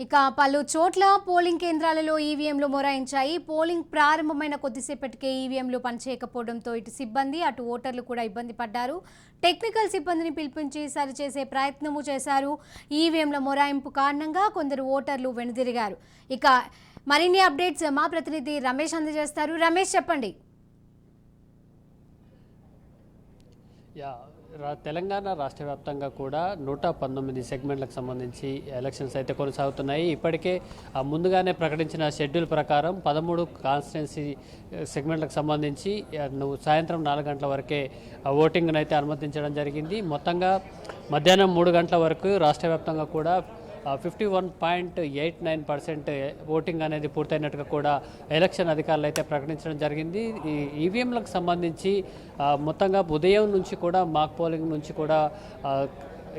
ఇక పలు చోట్ల పోలింగ్ కేంద్రాలలో ఈవీఎంలు మొరాయించాయి. పోలింగ్ ప్రారంభమైన కొద్దిసేపటికే ఈవీఎంలు పనిచేయకపోవడంతో ఇటు సిబ్బంది అటు ఓటర్లు కూడా ఇబ్బంది పడ్డారు. టెక్నికల్ సిబ్బందిని పిలిపించి సరిచేసే ప్రయత్నము చేశారు. ఈవీఎంల మొరాయింపు కారణంగా కొందరు ఓటర్లు వెనుదిరిగారు. ఇక మరిన్ని అప్డేట్స్ మా ప్రతినిధి రమేష్ అందజేస్తారు. రమేష్, చెప్పండి. తెలంగాణ రాష్ట్ర వ్యాప్తంగా కూడా 119 సెగ్మెంట్లకు సంబంధించి ఎలక్షన్స్ అయితే కొనసాగుతున్నాయి. ఇప్పటికే ముందుగానే ప్రకటించిన షెడ్యూల్ ప్రకారం 13 కాన్స్టిట్యున్సీ సెగ్మెంట్లకు సంబంధించి సాయంత్రం 4 గంటల వరకే ఓటింగ్ను అయితే అనుమతించడం జరిగింది. మొత్తంగా మధ్యాహ్నం 3 గంటల వరకు రాష్ట్ర వ్యాప్తంగా కూడా 51.89% ఓటింగ్ అనేది పూర్తయినట్టుగా కూడా ఎలక్షన్ అధికారులు అయితే ప్రకటించడం జరిగింది. ఈ ఈవీఎంలకు సంబంధించి మొత్తంగా ఉదయం నుంచి కూడా మాక్ పోలింగ్ నుంచి కూడా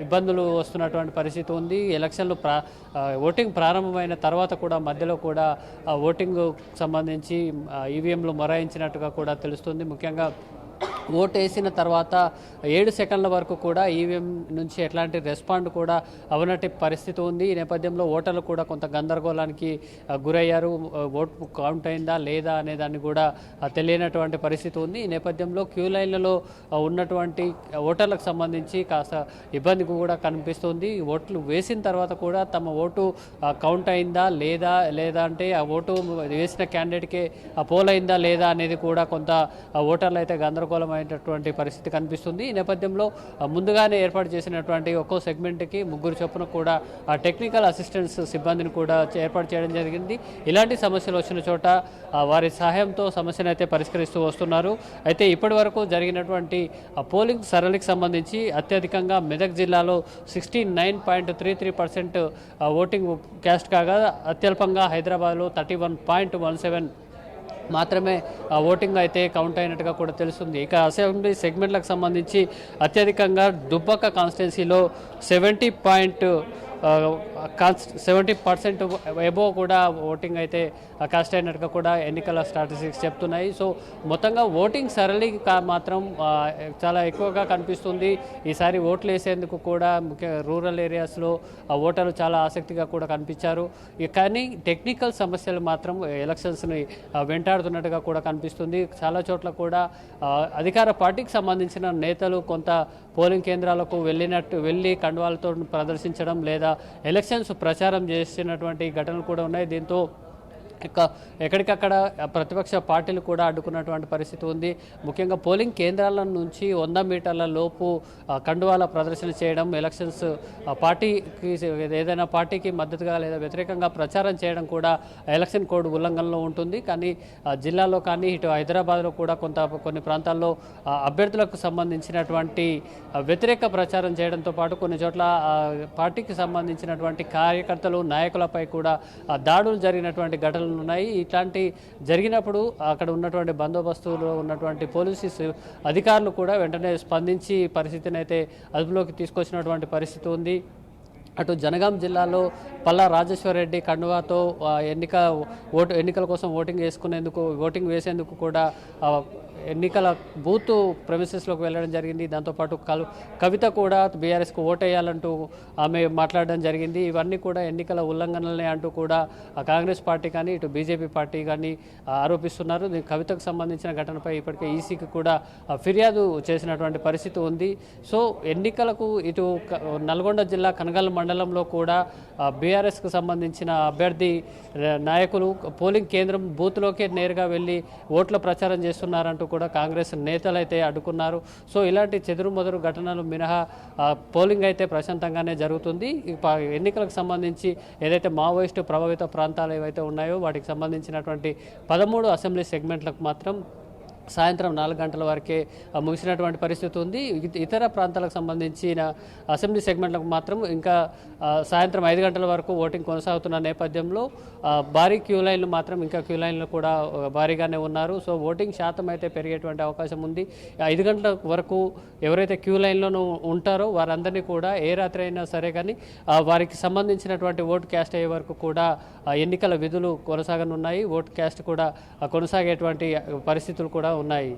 ఇబ్బందులు వస్తున్నటువంటి పరిస్థితి ఉంది. ఎలక్షన్లు ఓటింగ్ ప్రారంభమైన తర్వాత కూడా మధ్యలో కూడా ఓటింగ్ సంబంధించి ఈవీఎంలు మొరాయించినట్టుగా కూడా తెలుస్తుంది. ముఖ్యంగా ఓటు వేసిన తర్వాత 7 సెకండ్ల వరకు కూడా ఈవీఎం నుంచి ఎట్లాంటి రెస్పాండ్ కూడా అవనటి పరిస్థితి ఉంది. ఈ నేపథ్యంలో ఓటర్లు కూడా కొంత గందరగోళానికి గురయ్యారు. ఓటు కౌంట్ అయిందా లేదా అనే దాన్ని కూడా తెలియనటువంటి పరిస్థితి ఉంది. ఈ నేపథ్యంలో క్యూ లైన్లలో ఉన్నటువంటి ఓటర్లకు సంబంధించి కాస్త ఇబ్బంది కూడా కనిపిస్తుంది. ఓట్లు వేసిన తర్వాత కూడా తమ ఓటు కౌంట్ అయిందా లేదా అంటే ఆ ఓటు వేసిన క్యాండిడేట్కే పోల్ అయిందా లేదా అనేది కూడా కొంత ఓటర్లు అయితే గందరగోళమైనటువంటి పరిస్థితి కనిపిస్తుంది. ఈ నేపథ్యంలో ముందుగానే ఏర్పాటు చేసినటువంటి ఒక్కో సెగ్మెంట్కి 3 చొప్పున కూడా టెక్నికల్ అసిస్టెంట్స్ సిబ్బందిని కూడా ఏర్పాటు చేయడం జరిగింది. ఇలాంటి సమస్యలు వచ్చిన చోట వారి సహాయంతో సమస్యను అయితే పరిష్కరిస్తూ వస్తున్నారు. అయితే ఇప్పటి వరకు జరిగినటువంటి పోలింగ్ సరళికి సంబంధించి అత్యధికంగా మెదక్ జిల్లాలో 69.33% ఓటింగ్ క్యాస్ట్ కాగా అత్యల్పంగా హైదరాబాద్లో 31.17 మాత్రమే ఓటింగ్ అయితే కౌంట్ అయినట్టుగా కూడా తెలుస్తుంది. ఇక అసెంబ్లీ సెగ్మెంట్లకు సంబంధించి అత్యధికంగా దుబ్బక కాన్స్టిట్యున్సీలో 70% ఎబో కూడా ఓటింగ్ అయితే కాస్ట్ అయినట్టుగా కూడా ఎన్నికల స్టాటిస్టిక్స్ చెప్తున్నాయి. సో మొత్తంగా ఓటింగ్ సరళి మాత్రం చాలా ఎక్కువగా కనిపిస్తుంది. ఈసారి ఓట్లు వేసేందుకు కూడా ముఖ్య రూరల్ ఏరియాస్లో ఓటర్లు చాలా ఆసక్తిగా కూడా కనిపించారు. కానీ టెక్నికల్ సమస్యలు మాత్రం ఎలక్షన్స్ని వెంటాడుతున్నట్టుగా కూడా కనిపిస్తుంది. చాలా చోట్ల కూడా అధికార పార్టీకి సంబంధించిన నేతలు కొంత పోలింగ్ కేంద్రాలకు వెళ్ళి కండువాలతో ప్రదర్శించడం లేదా ఎలక్షన్స్ ప్రచారం చేసినటువంటి ఘటనలు కూడా ఉన్నాయి. దీంతో ఎక్కడికక్కడ ప్రతిపక్ష పార్టీలు కూడా అడ్డుకున్నటువంటి పరిస్థితి ఉంది. ముఖ్యంగా పోలింగ్ కేంద్రాల నుంచి 100 మీటర్ల లోపు కండువాల ప్రదర్శన చేయడం, ఎలక్షన్స్ పార్టీకి ఏదైనా పార్టీకి మద్దతుగా లేదా వ్యతిరేకంగా ప్రచారం చేయడం కూడా ఎలక్షన్ కోడ్ ఉల్లంఘనలో ఉంటుంది. కానీ జిల్లాలో కానీ ఇటు హైదరాబాద్లో కూడా కొన్ని ప్రాంతాల్లో అభ్యర్థులకు సంబంధించినటువంటి వ్యతిరేక ప్రచారం చేయడంతో పాటు కొన్ని చోట్ల పార్టీకి సంబంధించినటువంటి కార్యకర్తలు నాయకులపై కూడా దాడులు జరిగినటువంటి ఘటనలు ఉన్నాయి. ఇట్లాంటి జరిగినప్పుడు అక్కడ ఉన్నటువంటి బందోబస్తులో ఉన్నటువంటి పోలీసు అధికారులు కూడా వెంటనే స్పందించి పరిస్థితిని అయితే అదుపులోకి తీసుకొచ్చినటువంటి పరిస్థితి ఉంది. అటు జనగాం జిల్లాలో పల్లా రాజేశ్వర్ రెడ్డి కండువాతో ఎన్నికల కోసం ఓటింగ్ వేసేందుకు కూడా ఎన్నికల బూత్ ప్రెమిసెస్లోకి వెళ్ళడం జరిగింది. దాంతోపాటు కవిత కూడా బీఆర్ఎస్కు ఓటేయాలంటూ ఆమె మాట్లాడడం జరిగింది. ఇవన్నీ కూడా ఎన్నికల ఉల్లంఘనలే అంటూ కూడా కాంగ్రెస్ పార్టీ కానీ ఇటు బీజేపీ పార్టీ కానీ ఆరోపిస్తున్నారు. కవితకు సంబంధించిన ఘటనపై ఇప్పటికే ఈసీకి కూడా ఫిర్యాదు చేసినటువంటి పరిస్థితి ఉంది. సో ఎన్నికలకు ఇటు నల్గొండ జిల్లా కనగల్ మండలంలో కూడా బీఆర్ఎస్కు సంబంధించిన అభ్యర్థి నాయకులు పోలింగ్ కేంద్రం బూత్లోకే నేరుగా వెళ్ళి ఓట్ల ప్రచారం చేస్తున్నారంటూ కూడా కాంగ్రెస్ నేతలు అయితే అడ్డుకున్నారు. సో ఇలాంటి చెదురుమదురు ఘటనలు మినహా పోలింగ్ అయితే ప్రశాంతంగానే జరుగుతుంది. ఎన్నికలకు సంబంధించి ఏదైతే మావోయిస్టు ప్రభావిత ప్రాంతాలు ఏవైతే ఉన్నాయో వాటికి సంబంధించినటువంటి 13 అసెంబ్లీ సెగ్మెంట్లకు మాత్రం సాయంత్రం 4 గంటల వరకే ముగిసినటువంటి పరిస్థితి ఉంది. ఇతర ప్రాంతాలకు సంబంధించిన అసెంబ్లీ సెగ్మెంట్లకు మాత్రం ఇంకా సాయంత్రం 5 గంటల వరకు ఓటింగ్ కొనసాగుతున్న నేపథ్యంలో భారీ క్యూ లైన్లు మాత్రం ఇంకా క్యూ లైన్లు కూడా భారీగానే ఉన్నారు. సో ఓటింగ్ శాతం అయితే పెరిగేటువంటి అవకాశం ఉంది. 5 గంటల వరకు ఎవరైతే క్యూ లైన్లోనూ ఉంటారో వారందరినీ కూడా ఏ రాత్రి అయినా సరే కానీ వారికి సంబంధించినటువంటి ఓటు క్యాస్ట్ అయ్యే వరకు కూడా ఎన్నికల విధులు కొనసాగనున్నాయి. ఓటు క్యాస్ట్ కూడా కొనసాగేటువంటి పరిస్థితులు కూడా ఉన్నాయి.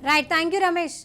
Right, thank you Ramesh.